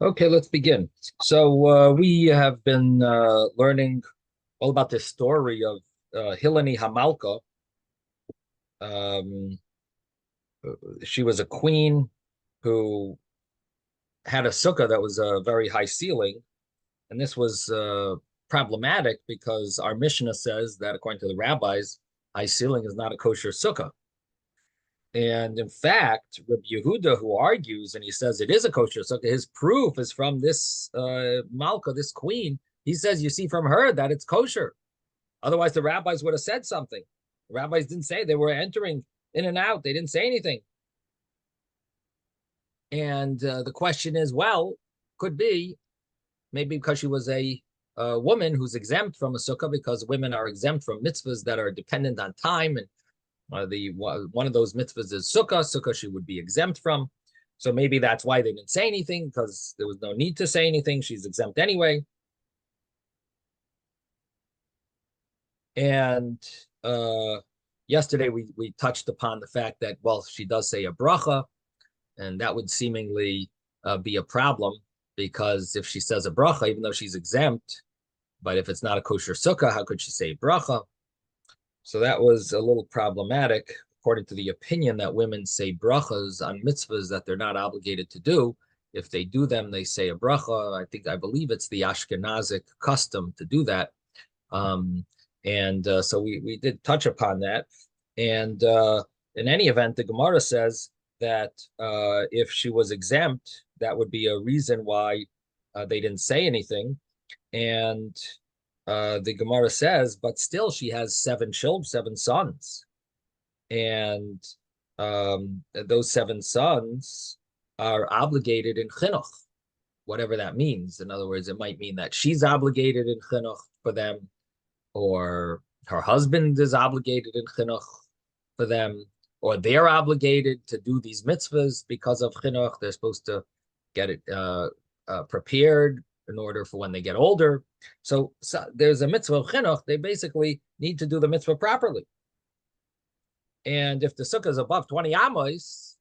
Okay, let's begin. So we have been learning all about this story of Hilani Hamalka. Um, she was a queen who had a sukkah that was a very high ceiling, and this was problematic because our Mishnah says that according to the rabbis, high ceiling is not a kosher sukkah. And in fact, Rabbi Yehuda, who argues and he says it is a kosher sukkah, his proof is from this Malka, this queen. He says, you see from her that it's kosher. Otherwise, the rabbis would have said something. The rabbis didn't say, they were entering in and out. They didn't say anything. And the question is, well, could be maybe because she was a woman who's exempt from a sukkah, because women are exempt from mitzvahs that are dependent on time, and one of those mitzvahs is sukkah. Sukkah she would be exempt from. So maybe that's why they didn't say anything, because there was no need to say anything. She's exempt anyway. And yesterday we touched upon the fact that, well, she does say a bracha, and that would seemingly be a problem, because if she says a bracha, even though she's exempt, but if it's not a kosher sukkah, how could she say bracha? So that was a little problematic, according to the opinion that women say brachas on mitzvahs that they're not obligated to do. If they do them, they say a bracha. I believe it's the Ashkenazic custom to do that. And so we did touch upon that. And in any event, the Gemara says that if she was exempt, that would be a reason why they didn't say anything. And the Gemara says, but still she has seven children, seven sons. And those seven sons are obligated in chinuch, whatever that means. In other words, it might mean that she's obligated in chinuch for them, or her husband is obligated in chinuch for them, or they're obligated to do these mitzvahs because of chinuch. They're supposed to get it prepared in order for when they get older. So there's a mitzvah of chinuch. They basically need to do the mitzvah properly. And if the sukkah is above 20 amos,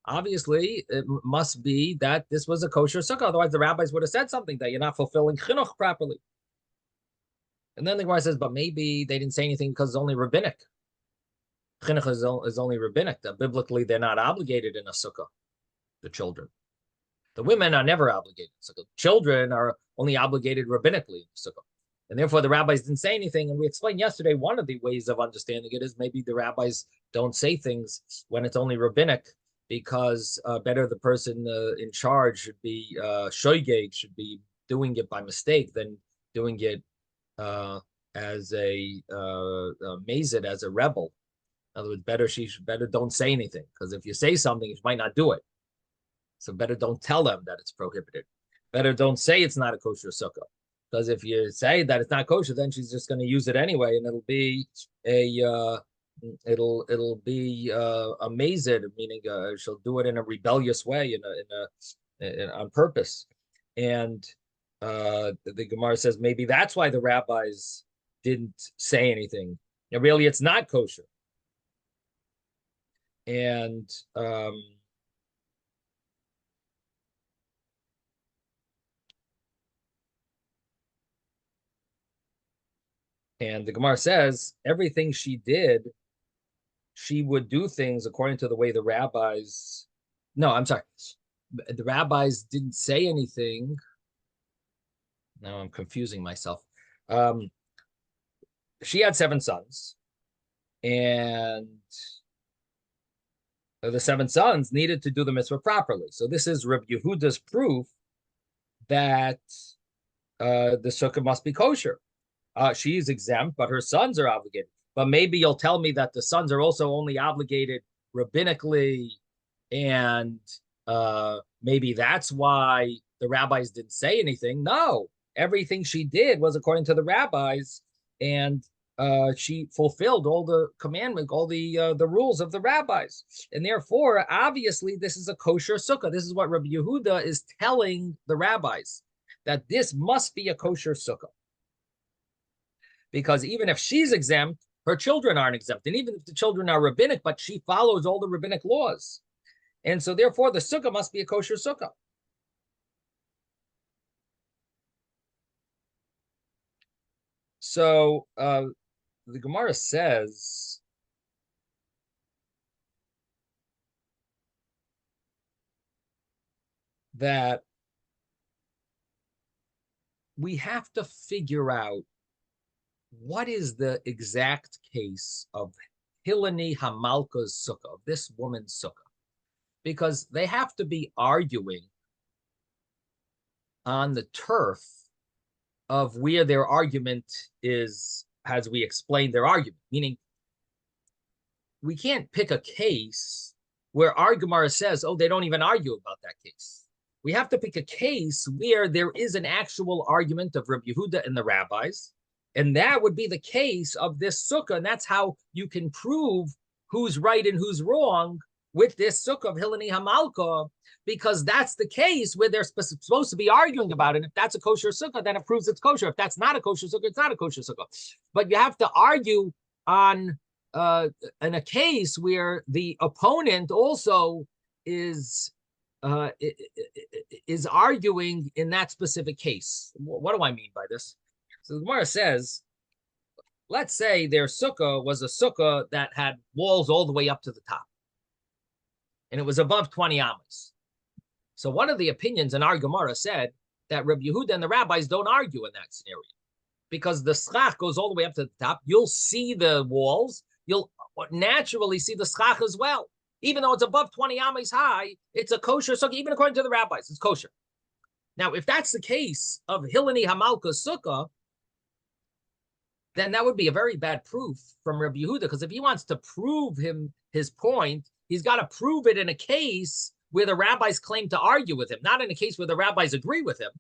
obviously it must be that this was a kosher sukkah. Otherwise, the rabbis would have said something that you're not fulfilling chinuch properly. And then the Gemara says, but maybe they didn't say anything because it's only rabbinic. Chinuch is only rabbinic. That biblically they're not obligated in a sukkah, the children. The women are never obligated. So the children are only obligated rabbinically in the sukkah. And therefore, the rabbis didn't say anything. And we explained yesterday, one of the ways of understanding it is maybe the rabbis don't say things when it's only rabbinic, because better the person in charge should be shoygeg, should be doing it by mistake than doing it as a mazid, as a rebel. In other words, better don't say anything, because if you say something, you might not do it. So better don't tell them that it's prohibited. Better don't say it's not a kosher sukkah. Because if you say that it's not kosher, then she's just going to use it anyway, and it'll be a mazid, meaning she'll do it in a rebellious way, on purpose. And the Gemara says maybe that's why the rabbis didn't say anything. And really, it's not kosher. And the Gemara says everything she did, she would do things according to the way the rabbis. No, I'm sorry. The rabbis didn't say anything. Now I'm confusing myself. She had seven sons, and the seven sons needed to do the mitzvah properly. So this is Rabbi Yehuda's proof that the sukkah must be kosher. She's exempt, but her sons are obligated. But maybe you'll tell me that the sons are also only obligated rabbinically, and maybe that's why the rabbis didn't say anything. No, everything she did was according to the rabbis, and she fulfilled all the commandments, all the rules of the rabbis. And therefore, obviously, this is a kosher sukkah. This is what Rabbi Yehuda is telling the rabbis, that this must be a kosher sukkah. Because even if she's exempt, her children aren't exempt. And even if the children are rabbinic, but she follows all the rabbinic laws. And so therefore, the sukkah must be a kosher sukkah. So the Gemara says that we have to figure out what is the exact case of Hilani Hamalka's sukkah, of this woman's sukkah, because they have to be arguing on the turf of where their argument is, as we explained their argument, meaning we can't pick a case where our Gemara says, oh, they don't even argue about that case. We have to pick a case where there is an actual argument of Rabbi Yehuda and the rabbis, and that would be the case of this sukkah, and that's how you can prove who's right and who's wrong with this sukkah of Hilani Hamalka, because that's the case where they're supposed to be arguing about it. If that's a kosher sukkah, then it proves it's kosher. If that's not a kosher sukkah, it's not a kosher sukkah. But you have to argue on in a case where the opponent also is arguing in that specific case. What do I mean by this? So the Gemara says, let's say their sukkah was a sukkah that had walls all the way up to the top, and it was above 20 amas. So one of the opinions in our Gemara said that Rabbi Yehuda and the rabbis don't argue in that scenario, because the schach goes all the way up to the top. You'll see the walls. You'll naturally see the schach as well. Even though it's above 20 amas high, it's a kosher sukkah. Even according to the rabbis, it's kosher. Now, if that's the case of Hilani Hamalka's sukkah, then that would be a very bad proof from Rabbi Yehuda, because if he wants to prove his point, he's got to prove it in a case where the rabbis claim to argue with him, not in a case where the rabbis agree with him.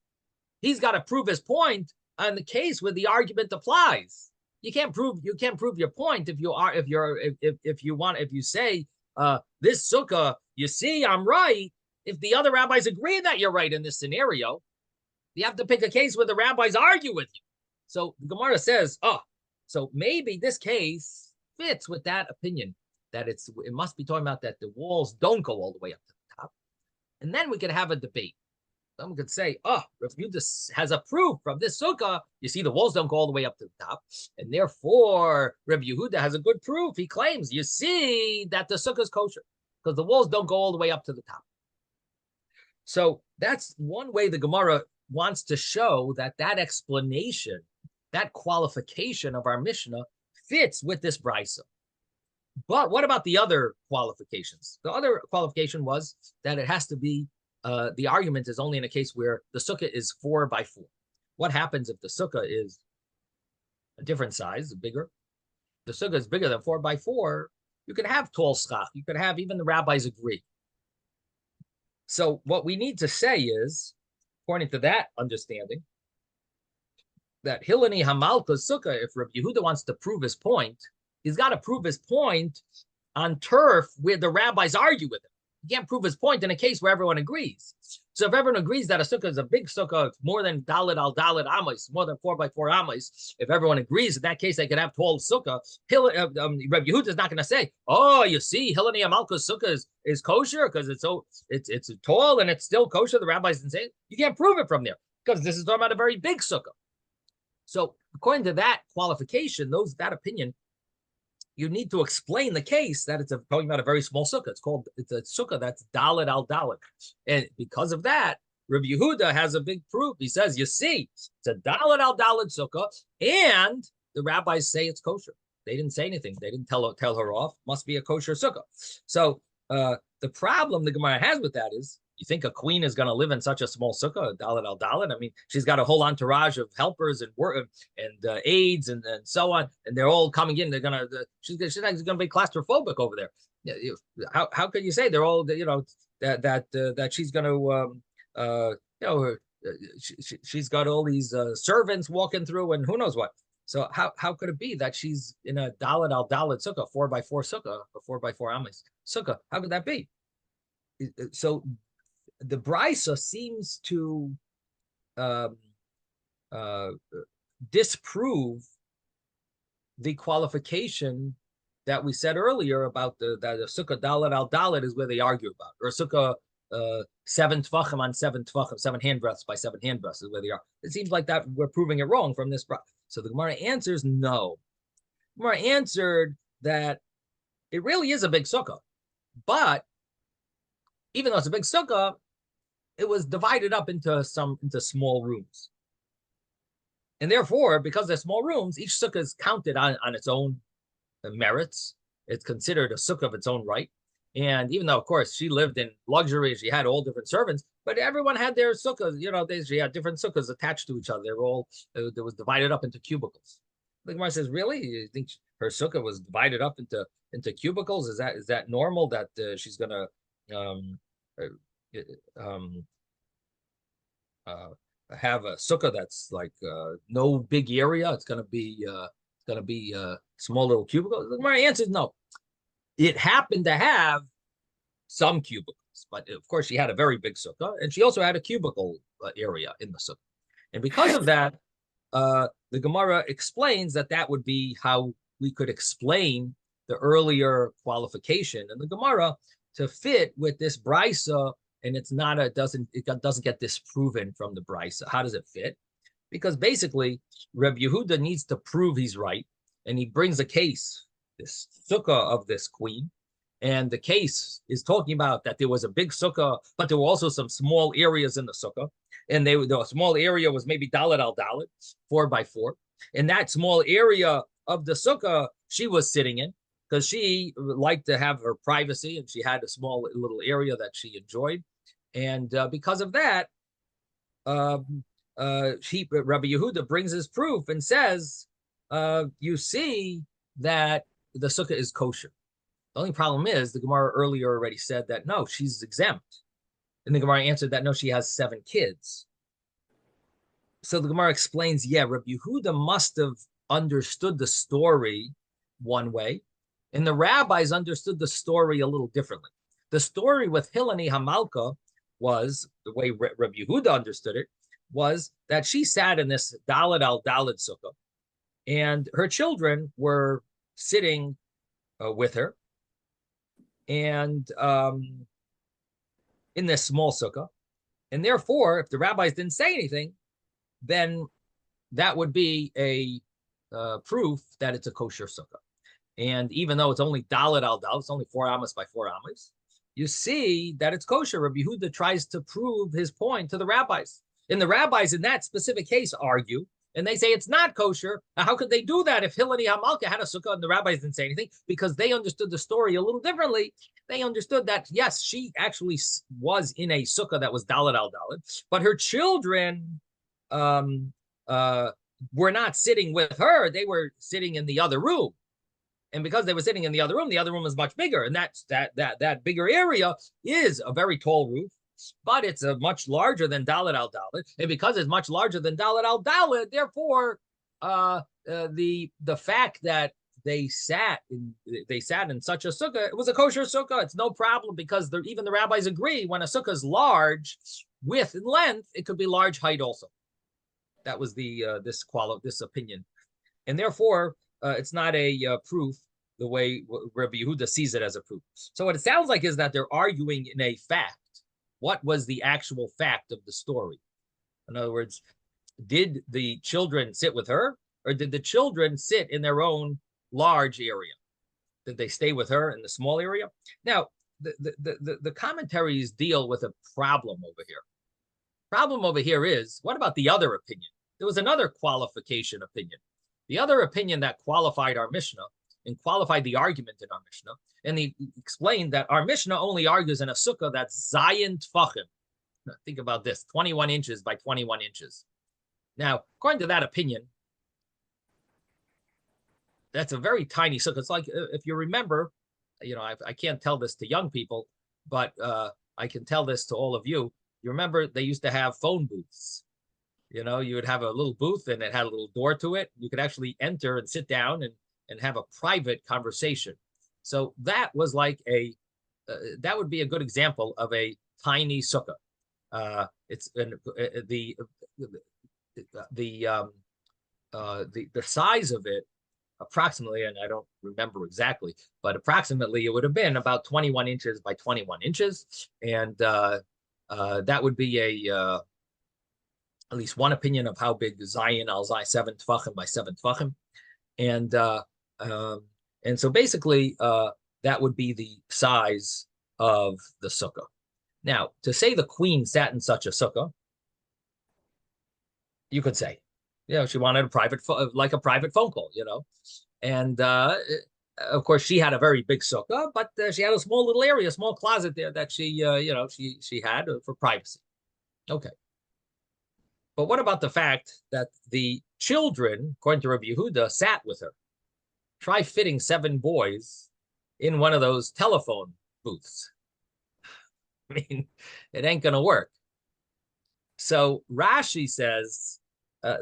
He's got to prove his point on the case where the argument applies. You can't prove your point if you say this sukkah, you see, I'm right. If the other rabbis agree that you're right in this scenario, you have to pick a case where the rabbis argue with you. So the Gemara says, so maybe this case fits with that opinion, that it must be talking about that the walls don't go all the way up to the top. And then we could have a debate. Someone could say, Rabbi Yehuda has a proof from this sukkah. You see, the walls don't go all the way up to the top. And therefore, Rabbi Yehuda has a good proof. He claims, you see, that the sukkah is kosher, because the walls don't go all the way up to the top. So that's one way the Gemara wants to show that explanation, that qualification of our Mishnah fits with this brisa. But what about the other qualifications? The other qualification was that it has to be, the argument is only in a case where the sukkah is 4 by 4. What happens if the sukkah is a different size, bigger? The sukkah is bigger than 4 by 4. You could have tall schach. You could have, even the rabbis agree. So what we need to say is, according to that understanding, that Hilani Hamalka's sukkah, if Rabbi Yehuda wants to prove his point, he's got to prove his point on turf where the rabbis argue with him. He can't prove his point in a case where everyone agrees. So if everyone agrees that a sukkah is a big sukkah, it's more than dalet al dalet amas, more than 4 by 4 amas, if everyone agrees, in that case they could have tall sukkah. Rabbi Yehuda is not going to say, you see, Hilani Hamalka's sukkah is kosher because it's tall and it's still kosher. The rabbis didn't say it. You can't prove it from there, because this is talking about a very big sukkah. So according to that qualification, that opinion, you need to explain the case that it's talking about a very small sukkah. It's a sukkah that's dalet al dalet. And because of that, Rabbi Yehuda has a big proof. He says, you see, it's a dalet al dalet sukkah, and the rabbis say it's kosher. They didn't say anything. They didn't tell her off. Must be a kosher sukkah. So the problem the Gemara has with that is, you think a queen is going to live in such a small sukkah, dalet al dalet? I mean, she's got a whole entourage of helpers and aides and so on, and they're all coming in. She's going to be claustrophobic over there. How could you say they're all that she's going to she's got all these servants walking through and who knows what? So how could it be that she's in a dalet al dalet sukkah, 4 by 4 sukkah, or 4 by 4 amas sukkah? How could that be? So the brisa seems to disprove the qualification that we said earlier about that a sukkah dalet al dalet is where they argue about, or a sukkah 7 tvachim on 7 tvachim, 7 handbreadths by 7 handbreadths is where they are. It seems like that we're proving it wrong from this. So the Gemara answers no. The Gemara answered that it really is a big sukkah, but even though it's a big sukkah, it was divided up into small rooms. And therefore, because they're small rooms, each sukkah is counted on its own merits. It's considered a sukkah of its own right. And even though, of course, she lived in luxury, she had all different servants, but everyone had their sukkahs. She had different sukkahs attached to each other. They were all, it was divided up into cubicles. The Gemara says, really? You think her sukkah was divided up into cubicles? Is that normal that she's going to have a sukkah that's like no big area? It's going to be small little cubicles. The Gemara answers no. It happened to have some cubicles, but of course she had a very big sukkah, and she also had a cubicle area in the sukkah. And because of that, the Gemara explains that would be how we could explain the earlier qualification in the Gemara to fit with this brisa, and it doesn't get disproven from the brisa. How does it fit? Because basically, Reb Yehuda needs to prove he's right, and he brings a case, this sukkah of this queen, and the case is talking about that there was a big sukkah, but there were also some small areas in the sukkah, and the small area was maybe dalet al dalet, 4 by 4, and that small area of the sukkah she was sitting in because she liked to have her privacy, and she had a small little area that she enjoyed, and because of that, Rabbi Yehuda brings his proof and says, you see that the sukkah is kosher. The only problem is the Gemara earlier already said that no, she's exempt. And the Gemara answered that no, she has 7 kids. So the Gemara explains, yeah, Rabbi Yehuda must have understood the story one way, and the rabbis understood the story a little differently. The story with Hilani Hamalka was, the way Rabbi Yehuda understood it, was that she sat in this dalet al dalet sukkah, and her children were sitting with her, and in this small sukkah, and therefore, if the rabbis didn't say anything, then that would be a proof that it's a kosher sukkah. And even though it's only dalet al dalet, it's only 4 amos by 4 amos, you see that it's kosher. Rabbi Yehuda tries to prove his point to the rabbis. And the rabbis in that specific case argue, and they say it's not kosher. How could they do that if Hilani Hamalka had a sukkah and the rabbis didn't say anything? Because they understood the story a little differently. They understood that, yes, she actually was in a sukkah that was dalet al dalet, but her children were not sitting with her. They were sitting in the other room. And because they were sitting in the other room is much bigger. And that bigger area is a very tall roof, but it's a much larger than dalet al dalet. And because it's much larger than dalet al dalet, therefore, the fact that they sat in such a sukkah, it was a kosher sukkah. It's no problem, because even the rabbis agree when a sukkah is large width and length, it could be large height also. That was this opinion, and therefore it's not a proof the way Rabbi Yehuda sees it as a proof. So what it sounds like is that they're arguing in a fact. What was the actual fact of the story? In other words, did the children sit with her, or did the children sit in their own large area? Did they stay with her in the small area? Now, the commentaries deal with a problem over here. Problem over here is, what about the other opinion? There was another qualification opinion. The other opinion that qualified our Mishnah and qualified the argument in our Mishnah, and he explained that our Mishnah only argues in a sukkah that's Zayin Tfachim. Think about this, 21 inches by 21 inches. Now, according to that opinion, that's a very tiny sukkah. It's like, if you remember, I can't tell this to young people, but I can tell this to all of you. You remember they used to have phone booths. You would have a little booth, and it had a little door to it. You could actually enter and sit down and have a private conversation. So that was like that would be a good example of a tiny sukkah. It's the size of it approximately, and I don't remember exactly, but approximately it would have been about 21 inches by 21 inches. And that would be at least one opinion of how big Zion al Zai 7 tefachim by 7 tefachim. And and so basically that would be the size of the sukkah. Now, to say the queen sat in such a sukkah, you could say, she wanted a private, like a private phone call, and of course she had a very big sukkah, but she had a small little area, a small closet there that she had for privacy. Okay. But what about the fact that the children, according to Rabbi Yehuda, sat with her? Try fitting 7 boys in one of those telephone booths. I mean, it ain't going to work. So Rashi says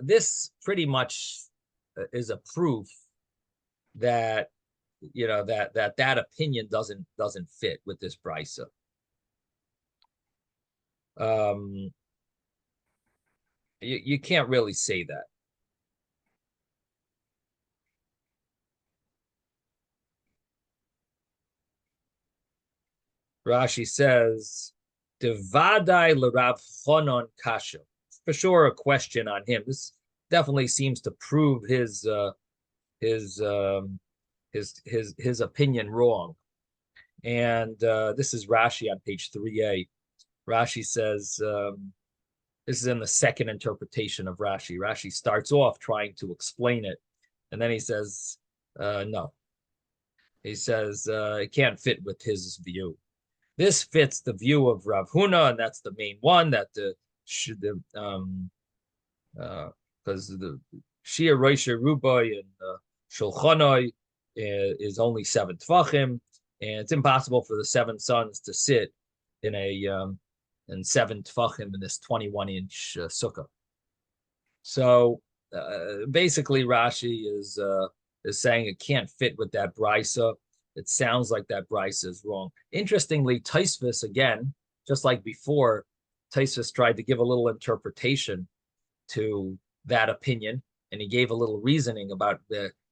this pretty much is a proof that that opinion doesn't fit with this brisa. You can't really say that. Rashi says, "Devadai l'Rav Chonon kasha." For sure, a question on him. This definitely seems to prove his opinion wrong. And this is Rashi on page 3a. Rashi says, this is in the second interpretation of Rashi. Rashi starts off trying to explain it, and then he says, no. He says it can't fit with his view. This fits the view of Rav Huna, and that's the main one, that because the Shia Roisha Rubai and Shulchanoi is only 7 tefachim, and it's impossible for the 7 sons to sit in in 7 tefachim in this 21-inch sukkah. So basically, Rashi is saying it can't fit with that brisa. It sounds like that brisa is wrong. Interestingly, Tosfos, again, just like before, Tosfos tried to give a little interpretation to that opinion, and he gave a little reasoning about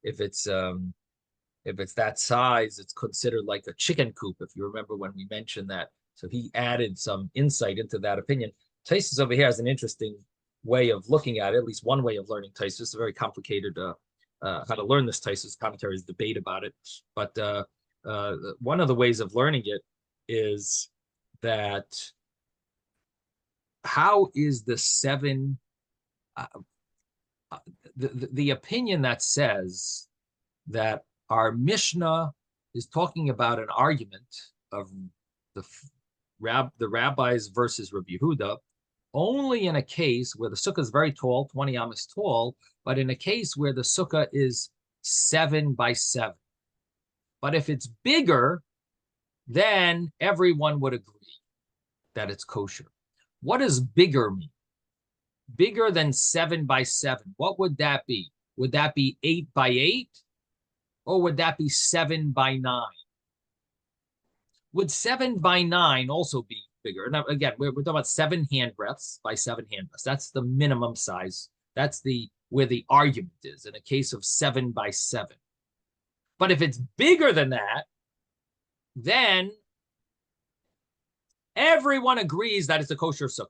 if it's that size, it's considered like a chicken coop, if you remember when we mentioned that. So he added some insight into that opinion. Tosfos over here has an interesting way of looking at it, at least one way of learning Tosfos. It's very complicated how to learn this Tosfos. Commentaries debate about it, but one of the ways of learning it is that how is the 7 the opinion that says that our Mishnah is talking about an argument of the rabbis versus Rabbi Yehuda only in a case where the sukkah is very tall, 20 amos tall, but in a case where the sukkah is 7 by 7. But if it's bigger, then everyone would agree that it's kosher. What does bigger mean? Bigger than 7 by 7. What would that be? Would that be 8 by 8? Or would that be 7 by 9? Would 7 by 9 also be bigger? Now, again, we're talking about 7 handbreadths by 7 handbreadths. That's the minimum size. That's where the argument is in a case of 7 by 7. But if it's bigger than that, then everyone agrees that it's a kosher sukkah.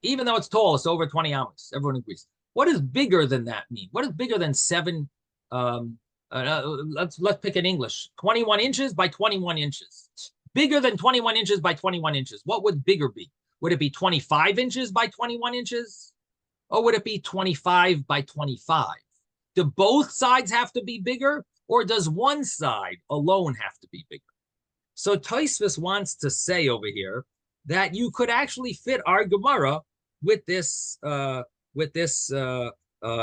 Even though it's tall, it's over 20 amos. Everyone agrees. What does bigger than that mean? What is bigger than 7? Let's pick in English. 21 inches by 21 inches. Bigger than 21 inches by 21 inches. What would bigger be? Would it be 25 inches by 21 inches? Or would it be 25 by 25? Do both sides have to be bigger? Or does one side alone have to be bigger? So Tosfos wants to say over here that you could actually fit our Gemara with this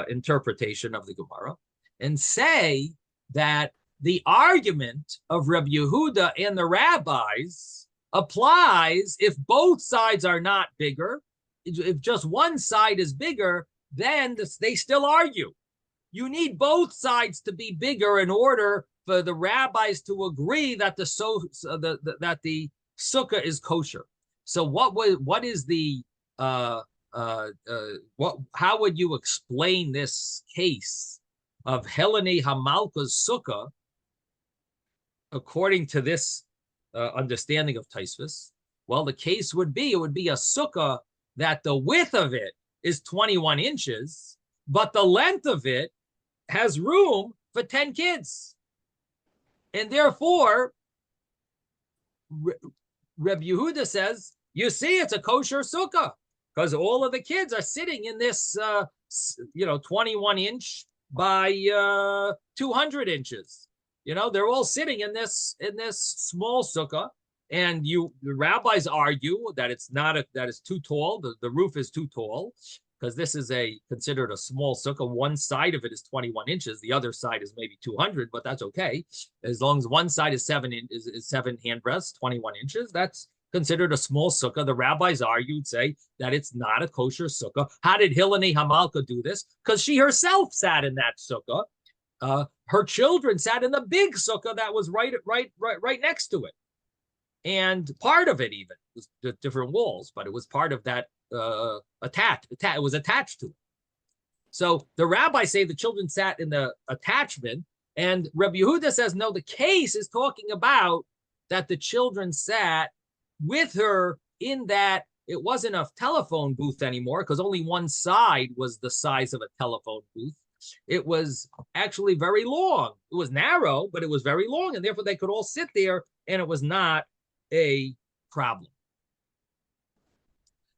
interpretation of the Gemara and say that the argument of Rabbi Yehuda and the rabbis applies if both sides are not bigger. If just one side is bigger, then they still argue. You need both sides to be bigger in order for the rabbis to agree that the sukkah is kosher. So what is the how would you explain this case of Helene Hamalka's sukkah, according to this understanding of Taisvis, well, the case would be, it would be a sukkah that the width of it is 21 inches, but the length of it has room for 10 kids. And therefore, Reb Yehuda says, you see, it's a kosher sukkah because all of the kids are sitting in this, 21 inch by 200 inches. They're all sitting in this small sukkah, and the rabbis argue that that is too tall. The roof is too tall because this is considered a small sukkah. One side of it is 21 inches, the other side is maybe 200, but that's okay as long as one side is 7 handbreadths, 21 inches. That's considered a small sukkah. The rabbis argued, say that it's not a kosher sukkah. How did Hilani Hamalka do this? Because she herself sat in that sukkah. Her children sat in the big sukkah that was right next to it, and part of it even was different walls, but it was part of that it was attached to it. So the rabbis say the children sat in the attachment, and Rabbi Yehuda says no. The case is talking about that the children sat with her in that it wasn't a telephone booth anymore because only one side was the size of a telephone booth. It was actually very long. It was narrow, but it was very long, and therefore they could all sit there, and it was not a problem.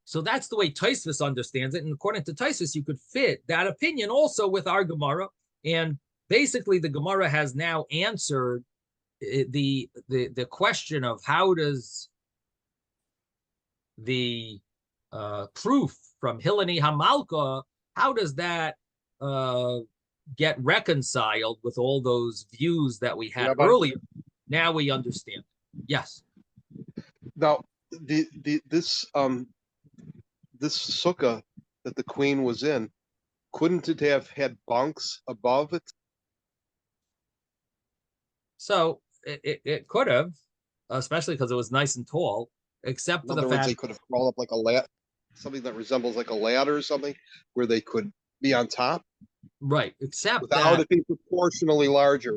So that's the way Tosfos understands it, and according to Tosfos, you could fit that opinion also with our Gemara, and basically the Gemara has now answered the question of how does the proof from Hilani Hamalka, how does that get reconciled with all those views that we had earlier? Now we understand. Yes. Now, this sukkah that the queen was in, couldn't it have had bunks above it? So it could have, especially because it was nice and tall, except for the fact they could have crawled up like a ladder, something that resembles like a ladder or something, where they could be on top. Right, except without it being proportionally larger.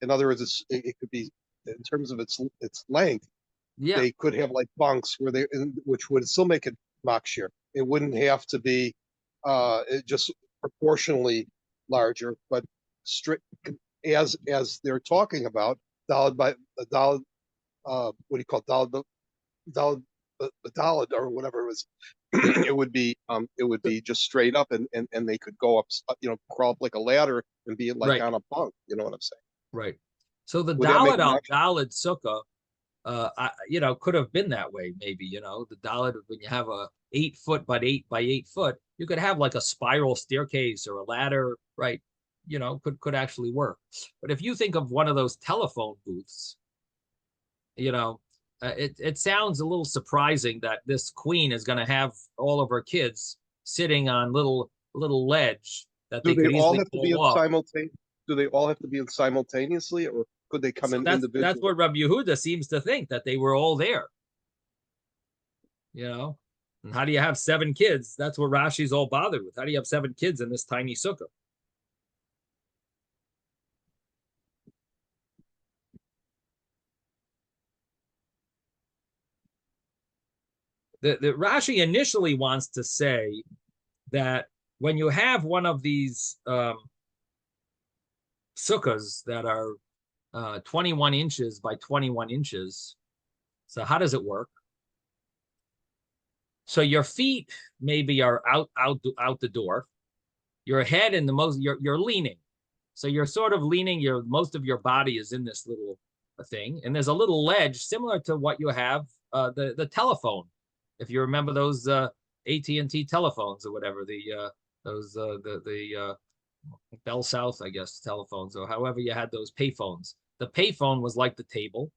In other words, it could be, in terms of its length, they could have like bunks which would still make it makshir. It wouldn't have to be just proportionally larger, but strict as they're talking about dalad by dalad. What do you call it? Dalad or whatever it was. it would be just straight up, and they could go up, crawl up like a ladder and be like on a bunk. You know what I'm saying? Right. So the dalad al dalad sukkah, could have been that way. Maybe the dalad, when you have a 8 foot by 8 by 8 foot, you could have like a spiral staircase or a ladder, right? Could actually work. But if you think of one of those telephone booths, it sounds a little surprising that this queen is going to have all of her kids sitting on little ledge that they could easily pull off. Do they all have to be in simultaneously, or could they come in individually? That's what Rabbi Yehuda seems to think, that they were all there. And how do you have 7 kids? That's what Rashi's all bothered with. How do you have 7 kids in this tiny sukkah? The Rashi initially wants to say that when you have one of these sukkahs that are 21 inches by 21 inches, so how does it work? So your feet maybe are out the door, your head and you're leaning, so you're sort of leaning. Most of your body is in this little thing, and there's a little ledge similar to what you have the telephone. If you remember those AT&T telephones or whatever, the Bell South, I guess, telephones, or however you had those payphones. The payphone was like the table,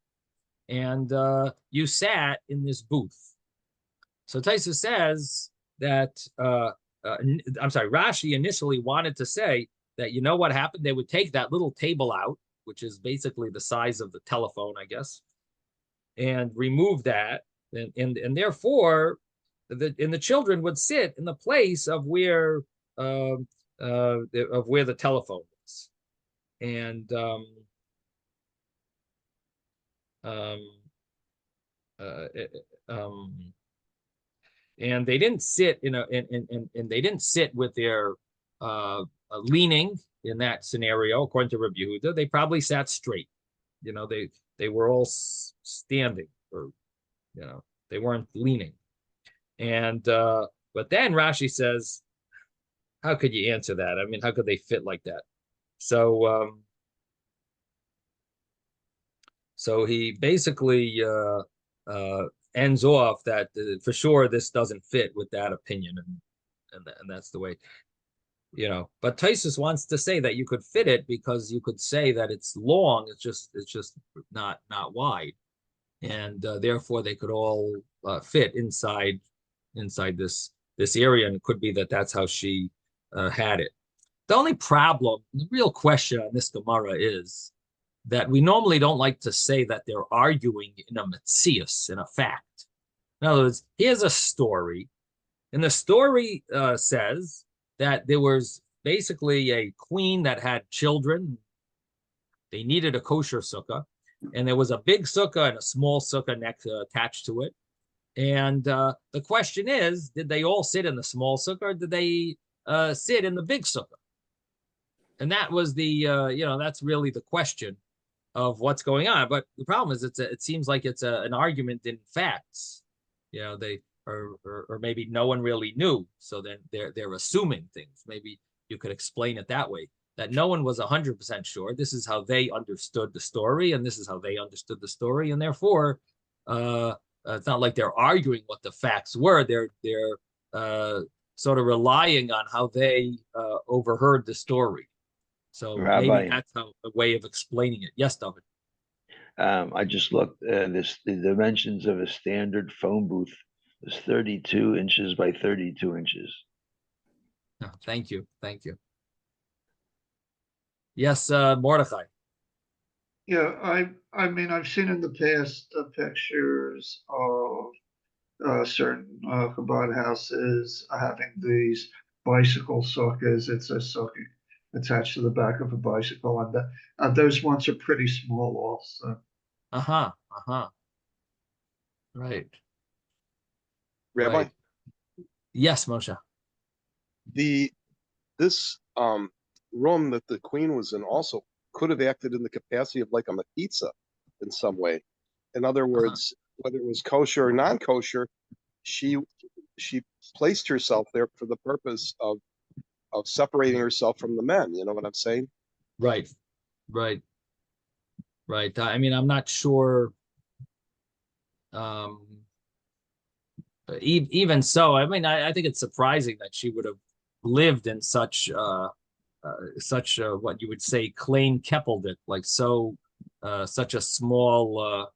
and you sat in this booth. So Taisa says that, Rashi initially wanted to say that, what happened? They would take that little table out, which is basically the size of the telephone, I guess, and remove that. And therefore, the children would sit in the place of where of where the telephone was, and um, uh, um, and they didn't sit and they didn't sit with their leaning in that scenario. According to Rabbi Yehuda, they probably sat straight. They were all standing, or they weren't leaning. And but then Rashi says, how could you answer that? I mean, how could they fit like that? So he basically ends off that for sure this doesn't fit with that opinion, and that's the way. But Taisus wants to say that you could fit it because you could say that it's long, it's just not wide, and therefore they could all fit inside this area, and it could be that that's how she had it. The only problem, the real question on this Gemara is that we normally don't like to say that they're arguing in a metzius, in a fact. In other words, here's a story, and the story says that there was basically a queen that had children. They needed a kosher sukkah, and there was a big sukkah and a small sukkah attached to it. And the question is, did they all sit in the small sukkah, or did they sit in the big sukkah? And that was that's really the question of what's going on. But the problem is, it seems like it's an argument in facts. They or maybe no one really knew, so then they're assuming things. Maybe you could explain it that way, that no one was 100% sure. This is how they understood the story, and this is how they understood the story, and therefore, it's not like they're arguing what the facts were. They're sort of relying on how they overheard the story. So Rabbi, maybe that's a way of explaining it. Yes, David. I just looked. The dimensions of a standard phone booth is 32 inches by 32 inches. Oh, thank you. Yes, Mordechai. Yeah, I mean, I've seen in the past pictures of certain Chabad houses having these bicycle sukkahs. It's a sukkah attached to the back of a bicycle, and those ones are pretty small also. Right. Rabbi? Right. Yes, Moshe. This room that the queen was in also could have acted in the capacity of like a mechitza in some way. In other words, whether it was kosher or non-kosher, she placed herself there for the purpose of separating herself from the men. You know what I'm saying? Right. I mean, I'm not sure. Even so, I mean, I think it's surprising that she would have lived in such what you would say klein keppeldik, like such a small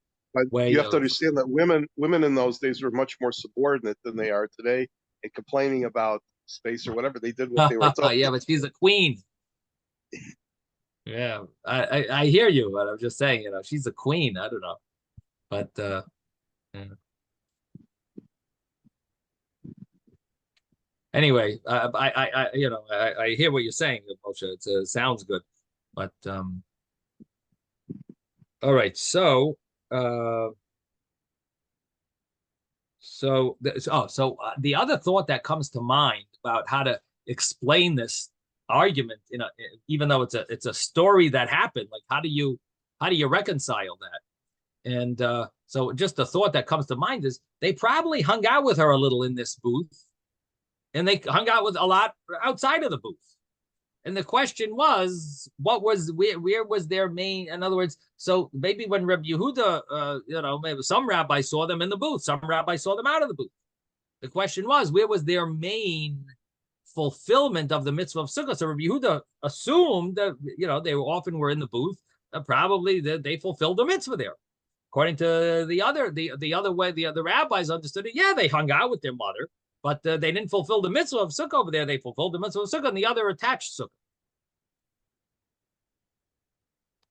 way. You have to understand that women in those days were much more subordinate than they are today, and complaining about space or whatever, they did what they were told. Yeah, but she's a queen. Yeah, I hear you, but I'm just saying, she's a queen. I don't know, but yeah. Anyway, I hear what you're saying, Moshe. It sounds good, but all right. So the other thought that comes to mind about how to explain this argument, even though it's a story that happened, like how do you reconcile that? And so just the thought that comes to mind is they probably hung out with her a little in this booth, and they hung out with a lot outside of the booth. And the question was, where was their main? In other words, so maybe when Rabbi Yehuda, maybe some rabbis saw them in the booth, some rabbis saw them out of the booth. The question was, where was their main fulfillment of the mitzvah of Sukkah? So Rabbi Yehuda assumed that they often were in the booth. Probably they fulfilled the mitzvah there. According to the other way, the other rabbis understood it. Yeah, they hung out with their mother, but they didn't fulfill the mitzvah of Sukkah over there. They fulfilled the mitzvah of Sukkah and the other attached Sukkah.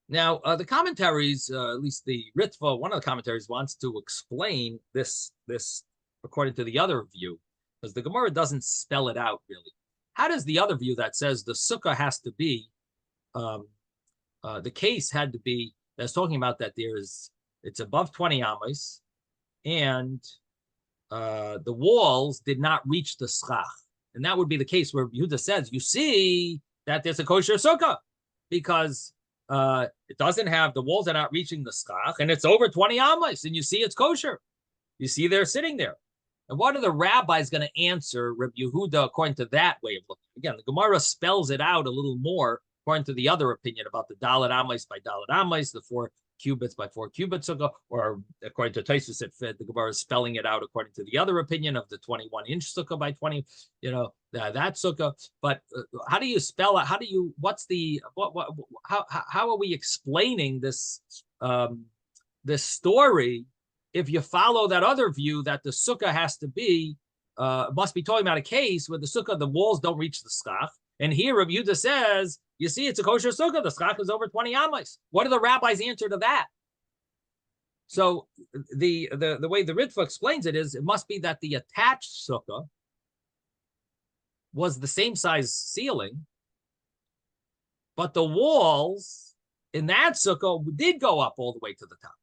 Now, the commentaries, at least the Ritva, one of the commentaries wants to explain this according to the other view, because the Gemara doesn't spell it out really. how does the other view that says the sukkah has to be, the case had to be, that's talking about that it's above 20 amos, and the walls did not reach the schach. And that would be the case where Yehuda says, you see that there's a kosher sukkah, because it doesn't have, the walls are not reaching the schach, and it's over 20 amos, and you see it's kosher. You see they're sitting there. And what are the rabbis going to answer Rabbi Yehuda according to that way of looking? Again, the Gemara spells it out a little more according to the other opinion about the dalet amos by dalet amos, the 4 cubits by 4 cubits sukkah, or according to Tosfos, the Gemara is spelling it out according to the other opinion of the 21-inch sukkah by 20, that sukkah. But how do you spell it? How do you? What's the? How are we explaining this this story? If you follow that other view that the sukkah has to be, must be talking about a case where the sukkah, the walls don't reach the schach. And here Rabbi Yehuda says, you see, it's a kosher sukkah. The schach is over 20 amos. What do the rabbis answer to that? So the way the Ritva explains it is, it must be that the attached sukkah was the same size ceiling, but the walls in that sukkah did go up all the way to the top.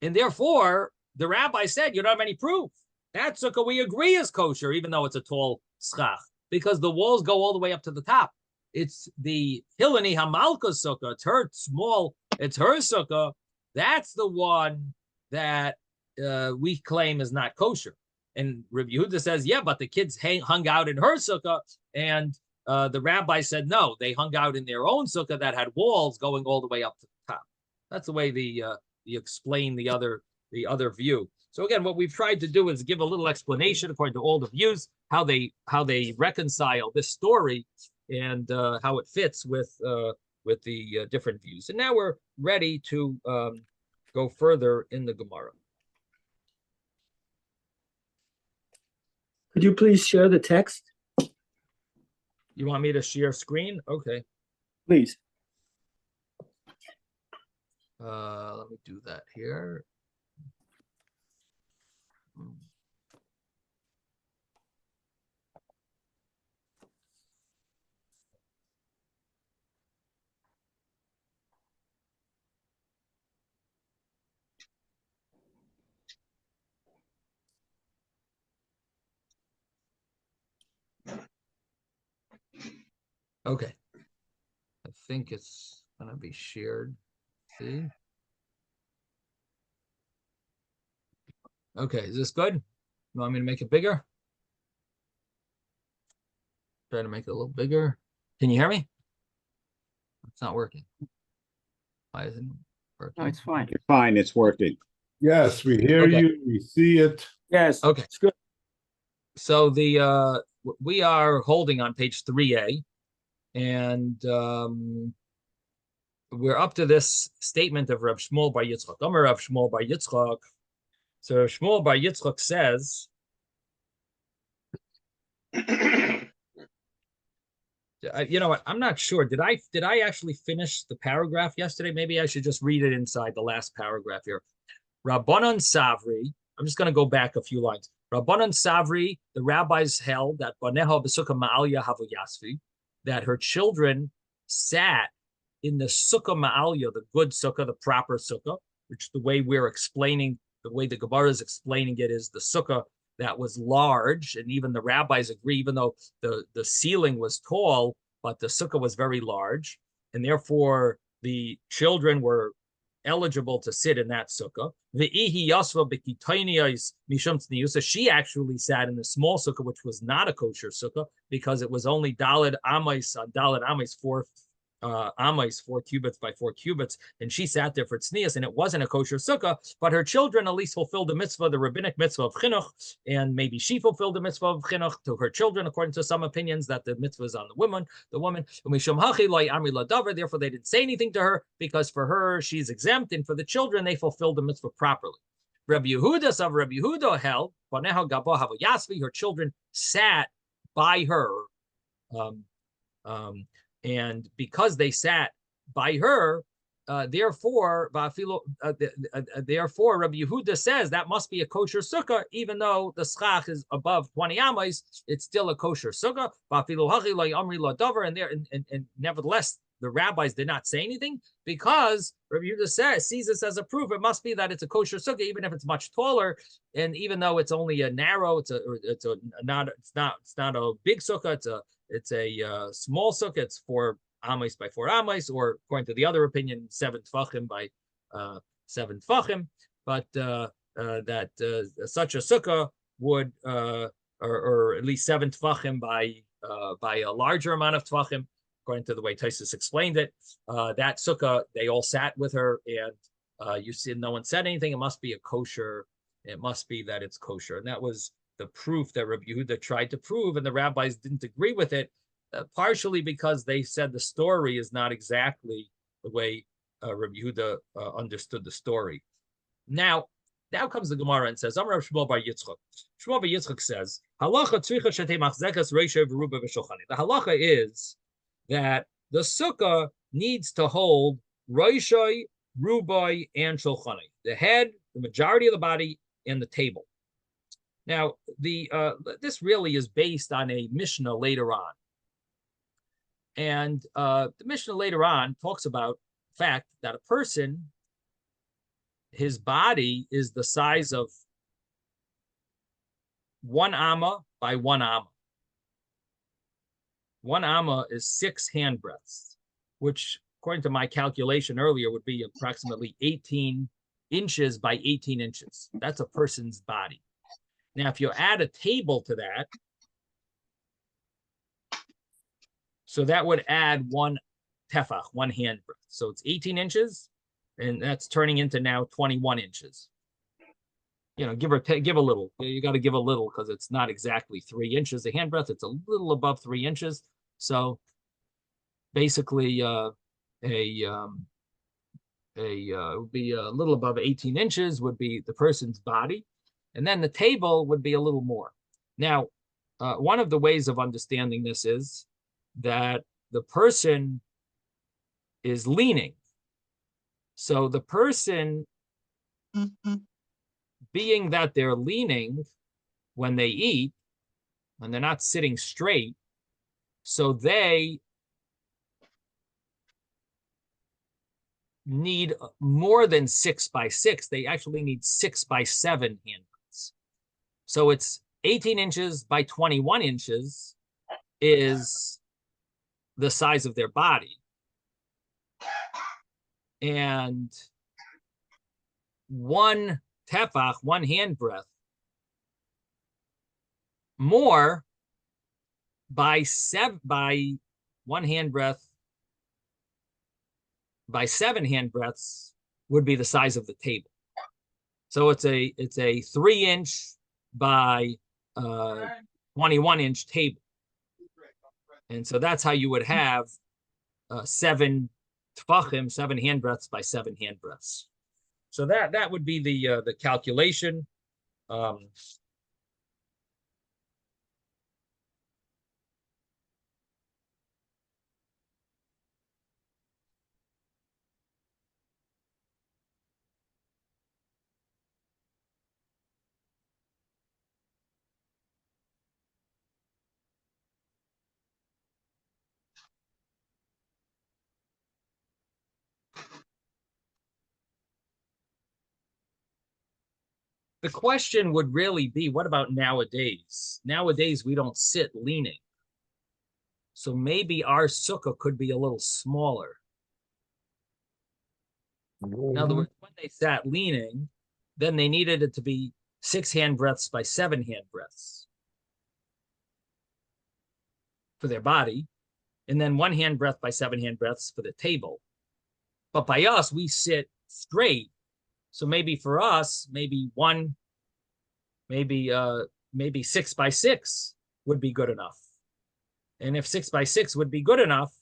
And therefore, the rabbi said, you don't have any proof. That sukkah we agree is kosher, even though it's a tall schach, because the walls go all the way up to the top. It's the Hilani Hamalka sukkah. It's her sukkah. That's the one that we claim is not kosher. And Rabbi Yehuda says, yeah, but the kids hung out in her sukkah, and the rabbi said, no, they hung out in their own sukkah that had walls going all the way up to the top. That's the way you explain the other view. So again, what we've tried to do is give a little explanation according to all the views, how they reconcile this story and how it fits with the different views. And now we're ready to go further in the Gemara. Could you please share the text? You want me to share screen? Okay. Please. Let me do that here. Okay. I think it's going to be shared. See? Okay, is this good? You want me to make it bigger? Try to make it a little bigger. Can you hear me? It's not working. Why isn't it working? No, it's fine. You're fine. It's working. Yes, we hear Okay. you. We see it. Yes. Okay. It's good. So we are holding on page 3a, and we're up to this statement of Rav Shmuel bar Yitzchok. Amar Rav Shmuel bar Yitzchok. So Rav Shmuel bar Yitzchok says, you know what? I'm not sure. Did I actually finish the paragraph yesterday? Maybe I should just read it inside the last paragraph here. Rabbanan Savri. I'm just going to go back a few lines. Rabbanan Savri, the rabbis held that Baneha B'Sukkah Ma'alya Havu Yasvi, that her children sat in the Sukkah Ma'alya, the good Sukkah, the proper Sukkah, which the way we're explaining, the way the Gemara is explaining it is the Sukkah that was large, and even the rabbis agree, even though the ceiling was tall, but the Sukkah was very large, and therefore the children were eligible to sit in that sukkah. She actually sat in the small sukkah, which was not a kosher sukkah, because it was only daled amos on daled amos, 4 cubits by 4 cubits, and she sat there for tznius, and it wasn't a kosher sukkah, but her children at least fulfilled the mitzvah, the rabbinic mitzvah of chinuch, and maybe she fulfilled the mitzvah of chinuch to her children, according to some opinions, that the mitzvah is on the woman, therefore they didn't say anything to her, because for her, she's exempt, and for the children, they fulfilled the mitzvah properly. Rabbi Yehuda held, her children sat by her, and because they sat by her, therefore, therefore, Rabbi Yehuda says that must be a kosher sukkah, even though the schach is above 20 amos, it's still a kosher sukkah. And nevertheless, the rabbis did not say anything because Rabbi Yehuda sees this as a proof. It must be that it's a kosher sukkah, even if it's much taller, and even though it's only a narrow, it's not a big sukkah. It's a small sukkah. It's 4 amos by 4 amos, or according to the other opinion, 7 tfachim by 7 tfachim. But that such a sukkah would, or at least 7 tfachim by a larger amount of tfachim, according to the way Taisus explained it. That sukkah, they all sat with her, and you see, no one said anything. It must be a kosher. It must be that it's kosher, and that was the proof that Rabbi Yehuda tried to prove, and the rabbis didn't agree with it. Partially because they said the story is not exactly the way Rabbi Yehuda understood the story. Now comes the Gemara and says, Amar Shmuel bar Yitzchok. Shmuel bar Yitzchok says, Halacha tzricha shetei machzekas reisha v'ruba v'shulchani. The halacha is that the sukkah needs to hold reisha, rubai, and shulchani. The head, the majority of the body, and the table. Now, this really is based on a Mishnah later on. And the Mishnah later on talks about the fact that a person, his body is the size of 1 amma by 1 amma. 1 amma is 6 handbreadths, which, according to my calculation earlier, would be approximately 18 inches by 18 inches. That's a person's body. Now, if you add a table to that, so that would add 1 tefach, 1 handbreadth. So it's 18 inches, and that's turning into now 21 inches. You know, give a little. You got to give a little because it's not exactly 3 inches a handbreadth. It's a little above 3 inches. So basically, it would be a little above 18 inches would be the person's body, and then the table would be a little more. Now, one of the ways of understanding this is that the person is leaning. So the person, being that they're leaning when they eat, and they're not sitting straight, so they need more than 6 by 6. They actually need 6 by 7 handbreadths. So it's 18 inches by 21 inches is the size of their body. And 1 tefach, 1 handbreadth, more by 1 handbreadth by 7 handbreadths would be the size of the table. So it's a 3-inch by 21-inch table. And so that's how you would have 7 tefachim, 7 handbreadths by 7 handbreadths. So that would be the calculation. The question would really be, what about nowadays? Nowadays, we don't sit leaning. So maybe our sukkah could be a little smaller. In other words, when they sat leaning, then they needed it to be 6 handbreadths by 7 handbreadths for their body, and then 1 handbreadth by 7 handbreadths for the table. But by us, we sit straight. So maybe for us, maybe 6 by 6 would be good enough. And if 6 by 6 would be good enough,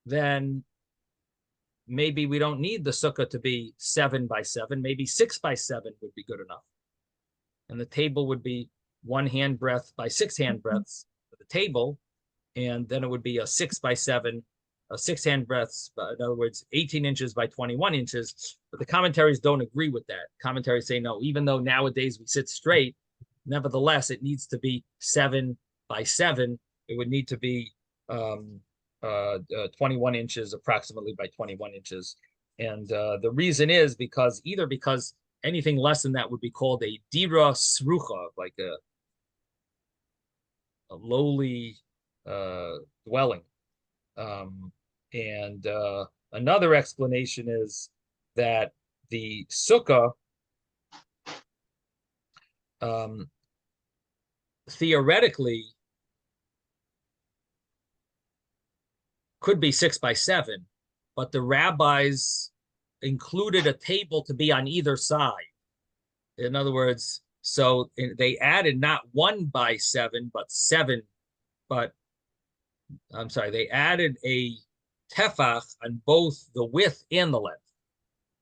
then maybe we don't need the sukkah to be 7 by 7. Maybe 6 by 7 would be good enough. And the table would be 1 handbreadth by 6 handbreadths for the table. And then it would be a 6 by 7 6 handbreadths, in other words, 18 inches by 21 inches. But the commentaries don't agree with that. Commentaries say no, even though nowadays we sit straight, nevertheless, it needs to be 7 by 7. It would need to be 21 inches approximately by 21 inches. And the reason is because anything less than that would be called a dira srucha, like a lowly dwelling. And another explanation is that the sukkah theoretically could be 6 by 7, but the rabbis included a table to be on either side. In other words, so they added not 1 by 7, but 7. But I'm sorry, they added a tefach on both the width and the length.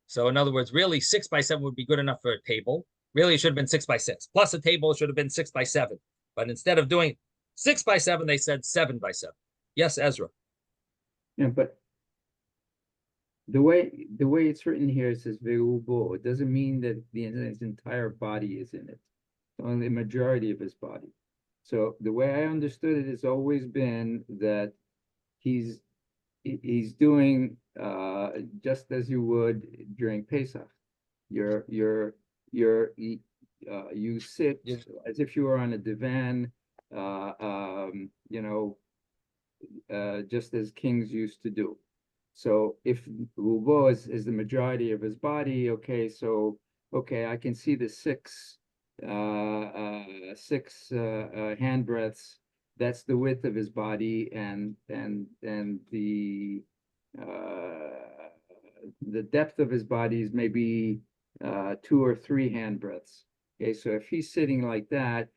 So in other words, really 6 by 7 would be good enough for a table. Really, it should have been 6 by 6. Plus a table should have been 6 by 7. But instead of doing 6 by 7, they said 7 by 7. Yes, Ezra. Yeah, but the way it's written here, it says ve'ubo. It doesn't mean that his entire body is in it. Only the majority of his body. So the way I understood it has always been that he's doing just as you would during Pesach. You sit as if you were on a divan, just as kings used to do. So if Rubo is the majority of his body, okay, I can see the 6 hand breadths. That's the width of his body, and the depth of his body is maybe 2 or 3 hand breadths. Okay, so if he's sitting like that,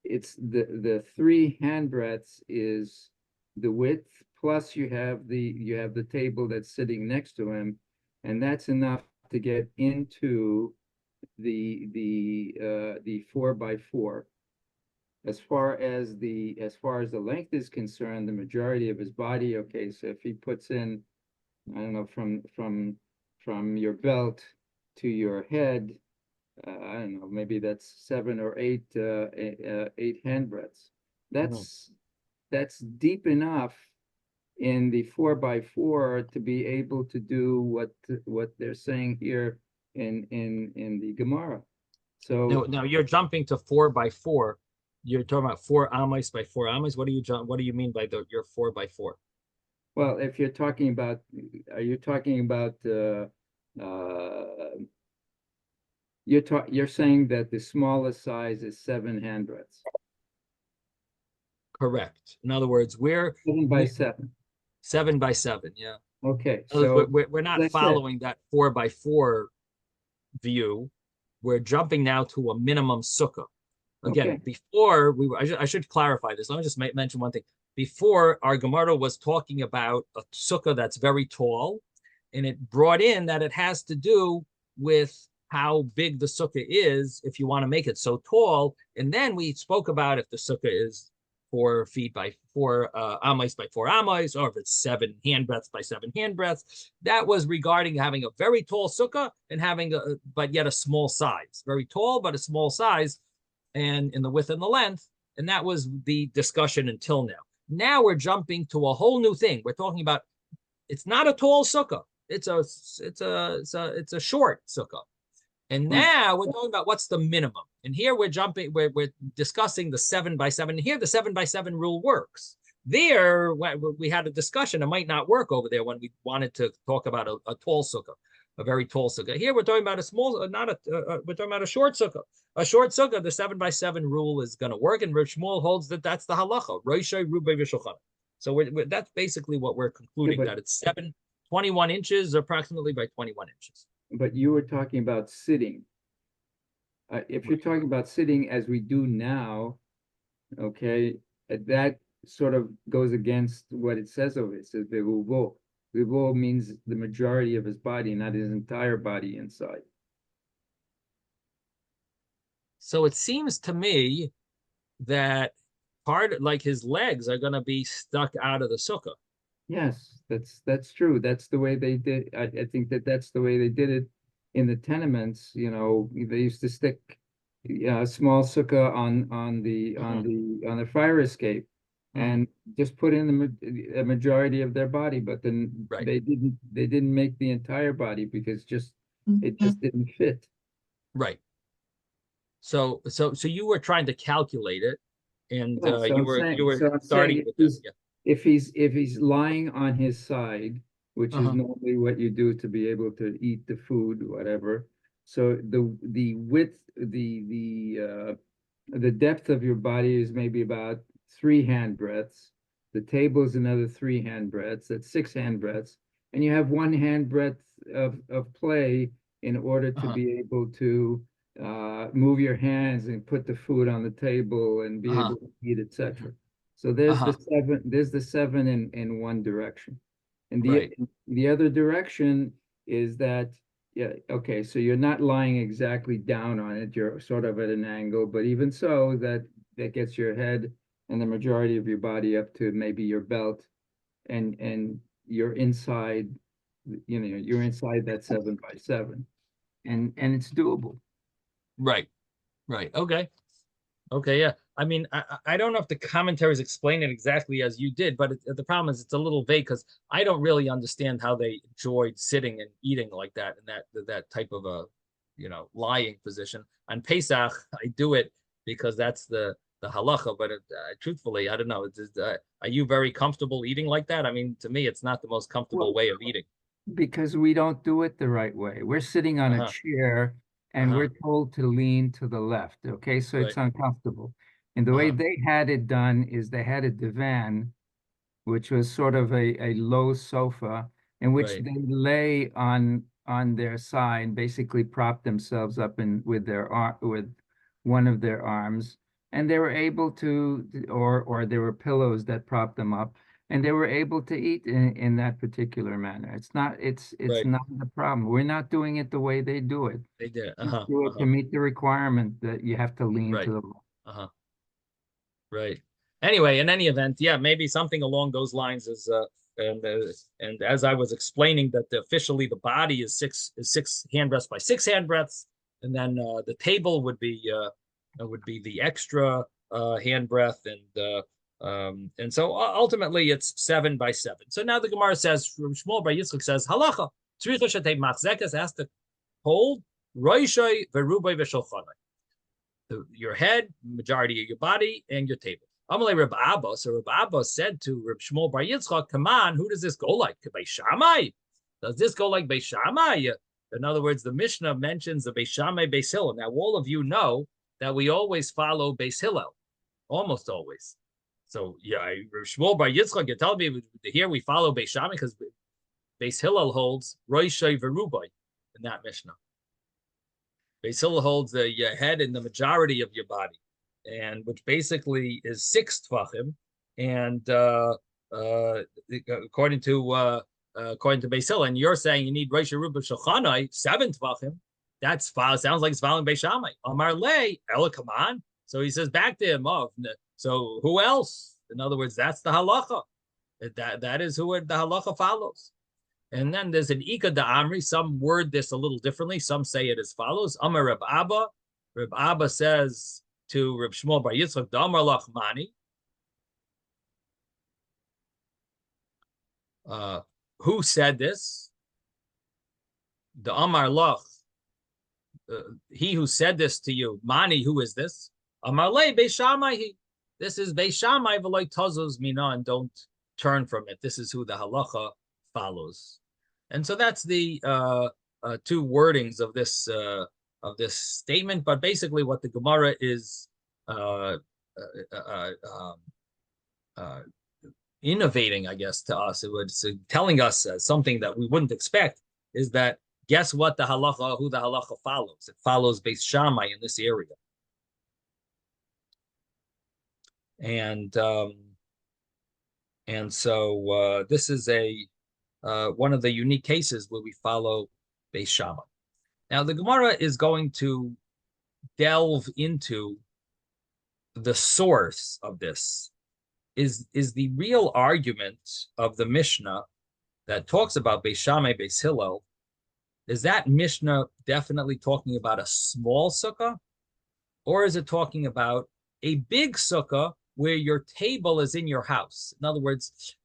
it's the 3 hand breadths is the width, plus you have the table that's sitting next to him, and that's enough to get into the 4 by 4. As far as the length is concerned, the majority of his body, okay, so if he puts in, I don't know, from your belt to your head, I don't know, maybe that's 7 or 8 hand breadths. That's deep enough in the 4 by 4 to be able to do what they're saying here in the Gemara. So now you're jumping to 4 by 4. You're talking about 4 amos by 4 amos. What do you mean by your 4 by 4? Well, if you're talking about, are you talking about you're saying that the smallest size is 7 hand breadths? Correct. In other words, we're 7 by 7. 7 by 7. Yeah. Okay, so we're not following that 4 by 4 view. We're jumping now to a minimum sukkah. Again, before I should clarify this. Let me just mention one thing. Before, our Gemara was talking about a sukkah that's very tall, and it brought in that it has to do with how big the sukkah is if you want to make it so tall. And then we spoke about if the sukkah is 4 feet by 4 amos by 4 amos, or if it's 7 hand breadths by 7 hand breadths. That was regarding having a very tall sukkah and having but yet a small size. Very tall, but a small size, and in the width and the length. And that was the discussion until now. Now we're jumping to a whole new thing. We're talking about, it's not a tall sukkah. It's a short sukkah. And now we're talking about what's the minimum. And here we're discussing the 7 by 7. And here the 7 by 7 rule works. There, we had a discussion. It might not work over there when we wanted to talk about a tall sukkah, a very tall sukkah. Here we're talking about a small, we're talking about a short sukkah. A short sukkah, the 7 by 7 rule is going to work. And Rav Shmuel holds that that's the halacha. Roshei Rubei V'Shulchan. So that's basically what we're concluding, that it's 21 inches approximately by 21 inches. But you were talking about sitting. If you're talking about sitting as we do now, okay, that sort of goes against what it says over it. It says ve'uvo. Ve'uvo means the majority of his body, not his entire body inside. So it seems to me that like his legs are going to be stuck out of the sukkah. Yes, that's true. That's the way they did. I think that's the way they did it in the tenements. You know, they used to stick a small sukkah on the fire escape, and just put in a majority of their body. But then Right. they didn't make the entire body because it just didn't fit. Right. So you were trying to calculate it, and Yeah, so you I'm were saying, starting with this. Yeah. if he's lying on his side, which is normally what you do to be able to eat the food, whatever. So the width, the depth of your body is maybe about 3 handbreadths. The table is another 3 handbreadths. That's 6 handbreadths, and you have 1 handbreadth of play in order to be able to move your hands and put the food on the table and be able to eat, etc. So there's the seven in one direction. And Right. the other direction is that, yeah, okay, so you're not lying exactly down on it, you're sort of at an angle, but even so, that gets your head and the majority of your body up to maybe your belt, and you're inside, you're inside that 7 by 7, and it's doable. Right. Right. Okay. Okay. Yeah. I mean, I don't know if the commentaries explain it exactly as you did, but the problem is it's a little vague because I don't really understand how they enjoyed sitting and eating like that and that type of a, lying position. On Pesach, I do it because that's the halacha. But truthfully, I don't know. Are you very comfortable eating like that? I mean, to me, it's not the most comfortable way of eating. Because we don't do it the right way. We're sitting on a chair and we're told to lean to the left. Okay, so it's uncomfortable. And the way they had it done is they had a divan, which was sort of a low sofa, in which they lay on their side, basically prop themselves up with one of their arms, and they were able to, or there were pillows that propped them up, and they were able to eat in that particular manner. It's not the problem. We're not doing it the way they do it. They did. They do it to meet the requirement that you have to lean to the left. Right. Anyway, in any event, yeah, maybe something along those lines is and as I was explaining that officially the body is six handbreadths by 6 handbreadths, and then the table would be the extra handbreadth, and so ultimately it's 7 by 7. So now the Gemara says, from Shmuel by Yitzchok says, halacha tzricha shetei machzekes has to hold roishoi veruboi v'shulchanoi. Your head, majority of your body, and your table. Amalei Reb Abba. So Reb Abba said to Reb Shmuel Bar Yitzchok, "Come on, who does this go like? Beis Shammai? Does this go like Beis Shammai?" In other words, the Mishnah mentions the Beis Shammai, Beis Hillel. Now, all of you know that we always follow Beis Hillel, almost always. So, yeah, Reb Shmuel Bar Yitzchok, you're telling me here we follow Beis Shammai because Beis Hillel holds Roishai Verubai in that Mishnah. Beis Hillel holds the head and the majority of your body, and which basically is 6 tvachim. And according to Beis Hillel, and you're saying you need Rosh Ruba Shulchanai 7 tvachim. Sounds like it's following Beis Shammai. Amar Le Ela, come on. So he says back to him, so who else? In other words, that's the halacha. That is who the halacha follows. And then there's an Ika da Amri. Some word this a little differently. Some say it as follows. Amar Reb Abba. Reb Abba says to Reb Shmuel Bar Yitzchok, da Amar Lach Mani. Who said this? The Amar Lach. He who said this to you. Mani, who is this? Amar Le Beis Shammai. This is Beis Shammai v'loy tazos mina, and don't turn from it. This is who the halacha follows. And so that's the two wordings of this statement. But basically, what the Gemara is innovating, I guess, to us, it was telling us something that we wouldn't expect, is that guess what who the halacha follows? It follows Beis Shammai in this area. And so this is one of the unique cases where we follow Beis Shammai. Now, the Gemara is going to delve into the source of this. is the real argument of the Mishnah that talks about Beis Shammai, Beis Hillel. Is that Mishnah definitely talking about a small sukkah, or is it talking about a big sukkah where your table is in your house? In other words,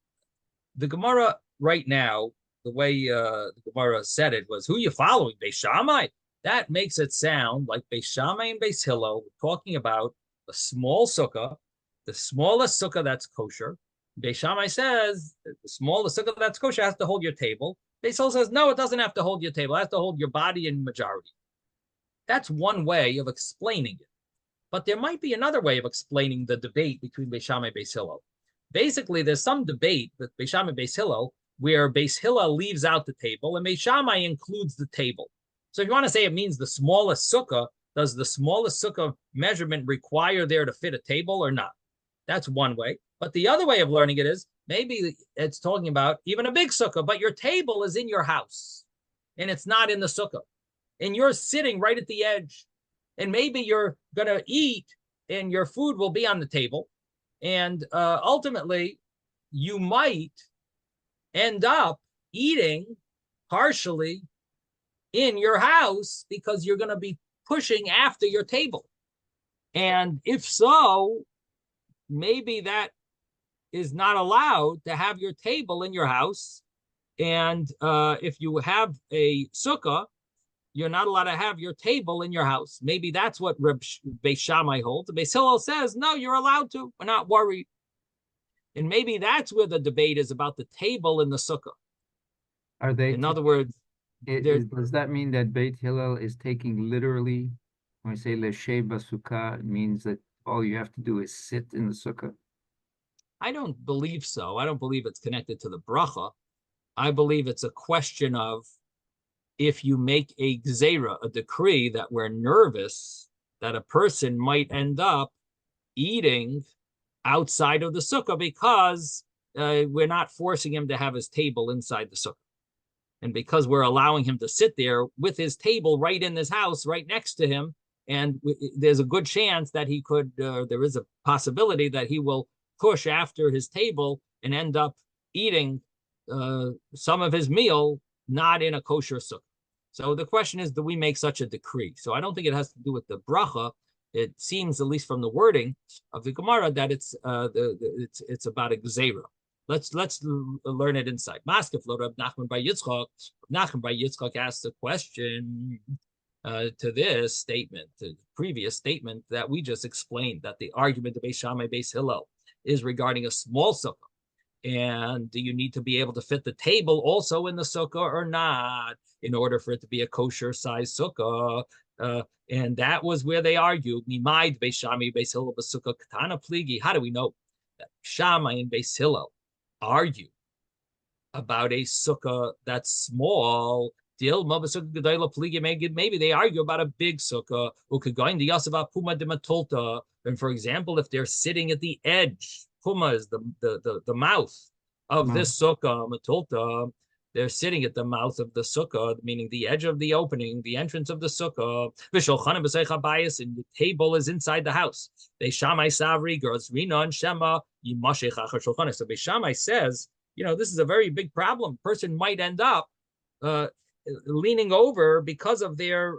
the Gemara right now, the way the Gemara said it was, who are you following, Beis Shammai? That makes it sound like Beis Shammai and Beis Hillel were talking about a small sukkah, the smallest sukkah that's kosher. Beis Shammai says the smallest sukkah that's kosher has to hold your table. Beis Hillel says, no, it doesn't have to hold your table. It has to hold your body in majority. That's one way of explaining it. But there might be another way of explaining the debate between Beis Shammai and Beis Hillel. Basically, there's some debate with Beis Shammai and Beis Hillel where Beis Hillel leaves out the table and Beis Shammai includes the table. So if you want to say it means the smallest sukkah, does the smallest sukkah measurement require there to fit a table or not? That's one way. But the other way of learning it is maybe it's talking about even a big sukkah, but your table is in your house and it's not in the sukkah. And you're sitting right at the edge. And maybe you're going to eat and your food will be on the table. And ultimately, you might end up eating partially in your house because you're going to be pushing after your table. And if so, maybe that is not allowed to have your table in your house. And if you have a sukkah, you're not allowed to have your table in your house. Maybe that's what Beis Shammai holds. Beis Hillel says, no, you're allowed to. We're not worried. And maybe that's where the debate is about the table in the sukkah. Are they? In other words, does that mean that Beit Hillel is taking literally, when we say Leshev Sukkah, it means that all you have to do is sit in the sukkah? I don't believe so. I don't believe it's connected to the bracha. I believe it's a question of if you make a gzeira, a decree that we're nervous that a person might end up eating outside of the sukkah because we're not forcing him to have his table inside the sukkah. And because we're allowing him to sit there with his table right in his house, right next to him, and there's a good chance that he could, there is a possibility that he will push after his table and end up eating some of his meal not in a kosher sukkah. So the question is, do we make such a decree? So I don't think it has to do with the bracha. It seems, at least from the wording of the Gemara, that it's about a gzeira. Let's learn it inside. Maskef lo Reb Nachman bar Yitzchok. Nachman bar Yitzchok asked a question to this statement, to the previous statement that we just explained, that the argument of Beis Shammai, Beis Hillel is regarding a small sukkah. And do you need to be able to fit the table also in the sukkah or not in order for it to be a kosher size sukkah? And that was where they argued. Mimaid Beis Shammai Beis Hillel b'sukkah katana pligi. How do we know that Shammai and Beis Hillel argue about a sukkah that's small? Maybe they argue about a big sukkah. And for example, if they're sitting at the edge, puma is the mouth of this sukkah, matulta, they're sitting at the mouth of the sukkah, meaning the edge of the opening, the entrance of the sukkah. And the table is inside the house. Beis Shammai savri girls rina and shema yimashech achar shulchan. So Beis Shammai says, this is a very big problem. Person might end up leaning over because of their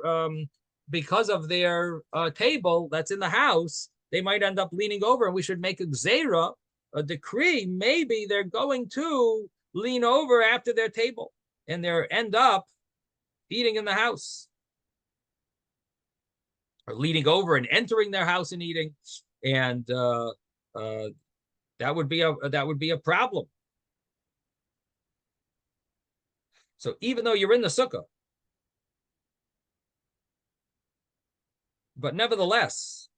table that's in the house. They might end up leaning over, and we should make a gzeira, a decree. Maybe they're going to lean over after their table, and they end up eating in the house, or leaning over and entering their house and eating, and that would be a problem. So even though you're in the sukkah, but nevertheless,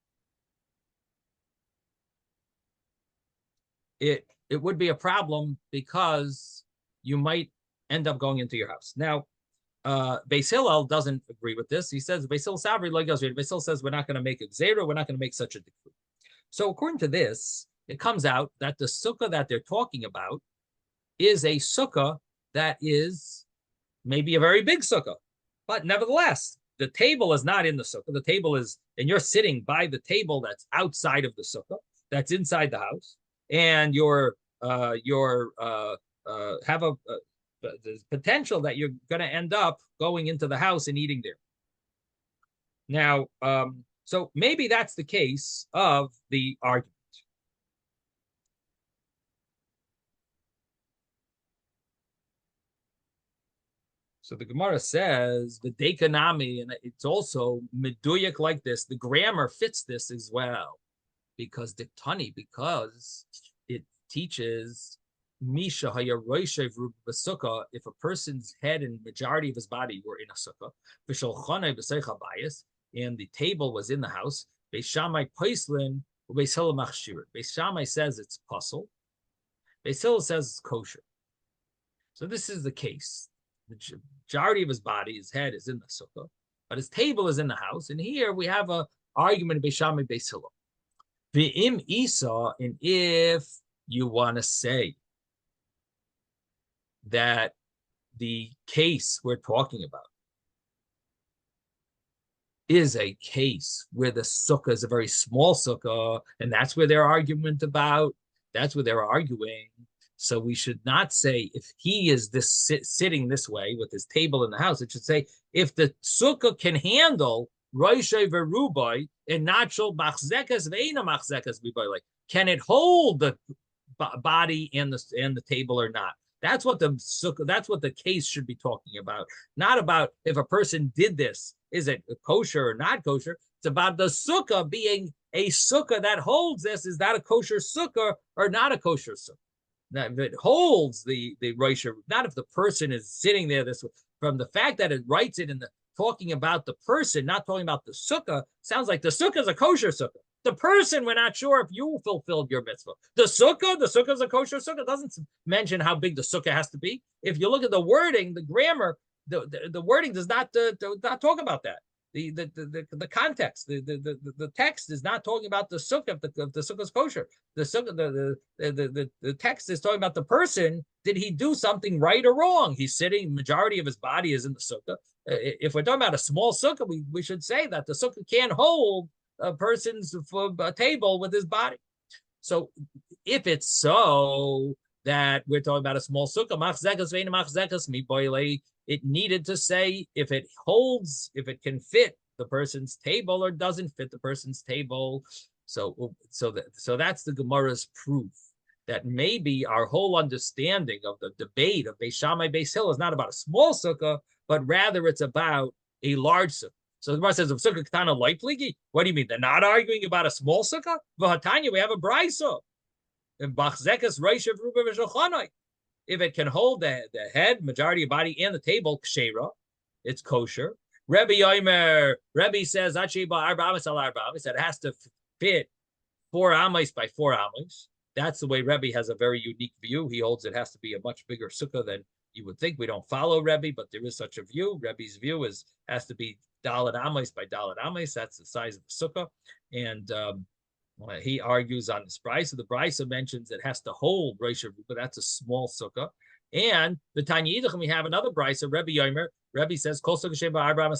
it would be a problem because you might end up going into your house. Now, Beis Hillel doesn't agree with this. He says, Beis Hillel sabri lo gazri. Beis Hillel says we're not going to make a gzeira, we're not going to make such a decree. So according to this, it comes out that the sukkah that they're talking about is a sukkah that is maybe a very big sukkah, but nevertheless, the table is not in the sukkah. The table is, and you're sitting by the table that's outside of the sukkah, that's inside the house. and have the potential that you're going to end up going into the house and eating there. Now, so maybe that's the case of the argument. So the Gemara says the Dekanami, and it's also meduyak like this. The grammar fits this as well, because diktani, because it teaches Misha hayaroishev sukkah. If a person's head and majority of his body were in a sukkah, and the table was in the house, Beis Shammai paislin, Beis Hillel machshir. Beis Shammai says it's puzzle. Beis Hillel says it's kosher. So this is the case. The majority of his body, his head, is in the sukkah, but his table is in the house. And here we have an argument of Beis Shammai, Beis Hillel. V'im Isa, and if you want to say that the case we're talking about is a case where the sukkah is a very small sukkah, and that's where they're arguing about. That's where they're arguing. So we should not say if he is sitting this way with his table in the house. It should say if the sukkah can handle roishay verubai and not shol machzekas ve'ina machzekas bibai, can it hold the body and the table or not? That's what the sukkah. That's what the case should be talking about. Not about if a person did this, is it kosher or not kosher? It's about the sukkah being a sukkah that holds this. Is that a kosher sukkah or not a kosher sukkah? Now, if it holds the roisha, not if the person is sitting there this way. From the fact that it writes it in the talking about the person, not talking about the sukkah, sounds like the sukkah is a kosher sukkah. The person, we're not sure if you fulfilled your mitzvah. The sukkah is a kosher sukkah. It doesn't mention how big the sukkah has to be. If you look at the wording, the grammar, the wording does not talk about that. The context, the text is not talking about the sukkah if the sukkah is kosher. The sukkah, the text is talking about the person. Did he do something right or wrong? He's sitting. Majority of his body is in the sukkah. If we're talking about a small sukkah, we should say that the sukkah can't hold a person's table with his body. So if it's so that we're talking about a small sukkah, machzekas ve'ina machzekas mi boile, it needed to say if it holds, if it can fit the person's table or doesn't fit the person's table. So that's the Gemara's proof that maybe our whole understanding of the debate of Beis Shammai, Beis Hillel is not about a small sukkah, but rather it's about a large sukkah. So the Gemara says, of sukkah katana light pligi. What do you mean? They're not arguing about a small sukkah? V'hatanya, we have a brayso. In bachzekas reishav ruba v'shochanai. If it can hold the head, majority of body, and the table, kshera, it's kosher. Rebbe says, he said it has to fit 4 amos by 4 amos. That's the way Rebbe has a very unique view. He holds it has to be a much bigger sukkah than you would think. We don't follow Rebbe, but there is such a view. Rebbe's view has to be dalet amos by dalet amos. That's the size of the sukkah. And he argues on this brisa. The brisa mentions it has to hold Rosh Hashanah, that's a small sukkah. And the Tanya Yidduchim, we have another brisa. Rebbe says, Kol sukkah sheba arba'am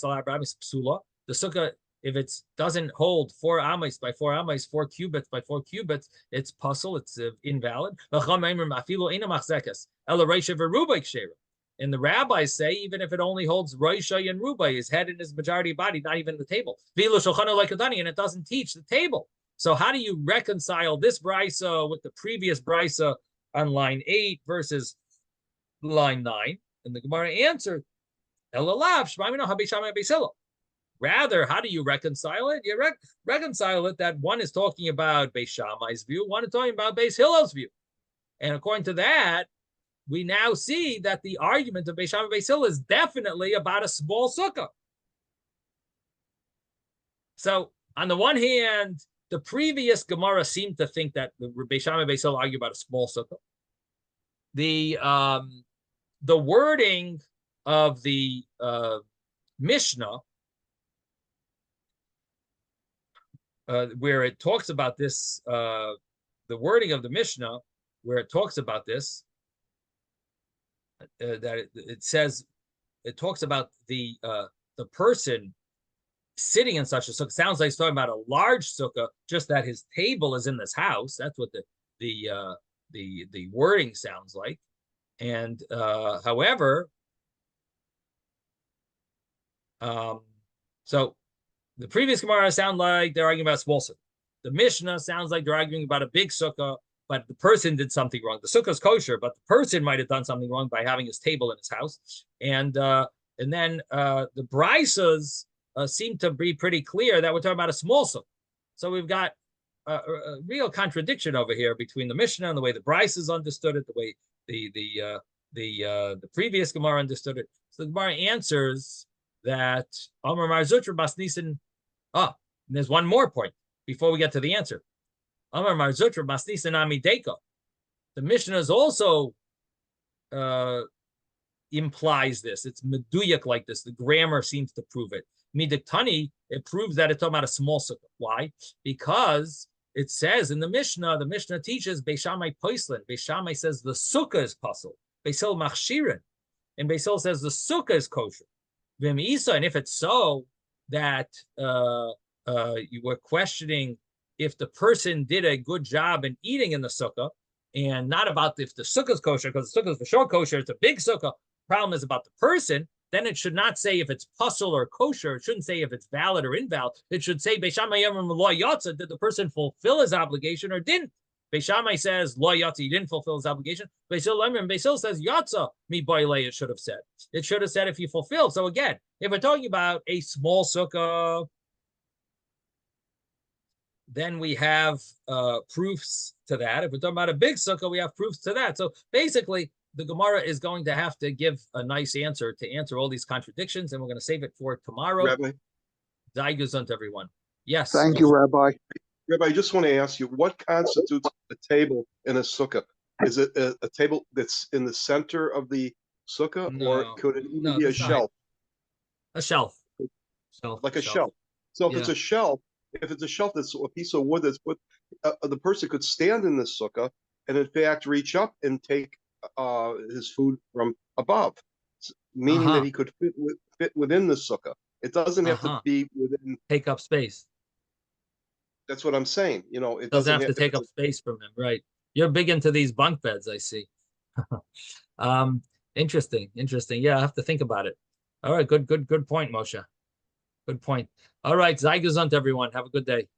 is psula. The sukkah, if it doesn't hold 4 amos by 4 amos, 4 cubits by 4 cubits, it's puzzle, it's invalid. And the rabbis say, even if it only holds Roisha and Rubai, his head and his majority body, not even the table. And it doesn't teach the table. So how do you reconcile this brisa with the previous brisa on line 8 versus line 9? And the Gemara answered, rather, how do you reconcile it? You reconcile it that one is talking about Beis Shammai's view, one is talking about Beis Hillel's view. And according to that, we now see that the argument of Beis Shammai Beis Hillel is definitely about a small sukkah. So on the one hand, the previous Gemara seemed to think that the Beis Shammai Beis Hillel argue about a small sukkah. The wording of the Mishnah, where it talks about this, the wording of the Mishnah, where it talks about this, that it says, it talks about the person sitting in such a sukkah. Sounds like he's talking about a large sukkah, just that his table is in this house. That's what the wording sounds like. And however, so the previous Gemara sound like they're arguing about small sukkah. The Mishnah sounds like they're arguing about a big sukkah, but the person did something wrong. The sukkah is kosher, but the person might have done something wrong by having his table in his house. And then the Brisas seem to be pretty clear that we're talking about a small sukkah. So we've got a real contradiction over here between the Mishnah and the way the Brisas understood it, the way the previous Gemara understood it. So the Gemara answers that Amar Mar Zutra Bas Nisan. And there's one more point before we get to the answer. Amar Mar Zutra Bas Nisan Ami Deka. The Mishnah is also implies this. It's meduyak like this. The grammar seems to prove it. Midiktani, it proves that it's talking about a small sukkah. Why? Because it says in the Mishnah teaches Beis Shammai Poislin. Beis Shammai says the sukkah is puzzle. Beis Hillel machshirin. And Beis Hillel says the sukkah is kosher. Vim Isa, and if it's so that you were questioning if the person did a good job in eating in the sukkah, and not about if the sukkah is kosher, because the sukkah is for sure kosher, it's a big sukkah. Problem is about the person. Then it should not say if it's puzzle or kosher. It shouldn't say if it's valid or invalid. It should say Beis Shammai lo yatsa, did the person fulfill his obligation or didn't? Beis Shammai says lo yatsa, he didn't fulfill his obligation. Beis Hillel says yatsa mi boile. It should have said. It should have said if you fulfill. So again, if we're talking about a small sukkah, then we have proofs to that. If we're talking about a big sukkah, we have proofs to that. So basically, the Gemara is going to have to give a nice answer to answer all these contradictions, and we're going to save it for tomorrow. Rabbi. Zaygesund, everyone. Yes. Thank you, Rabbi. Rabbi, I just want to ask you, what constitutes a table in a sukkah? Is it a table that's in the center of the sukkah, or could it even be a shelf? A shelf. Like a shelf. So if it's a shelf, that's a piece of wood that's put, the person could stand in the sukkah and in fact reach up and take his food from above, meaning that he could fit within the sukkah. It doesn't have to be within. Take up space. That's what I'm saying. You know, it doesn't have to take up space from him, right? You're big into these bunk beds, I see. Interesting. Yeah, I have to think about it. All right, good point, Moshe. Good point. All right, Zaygesund, everyone. Have a good day.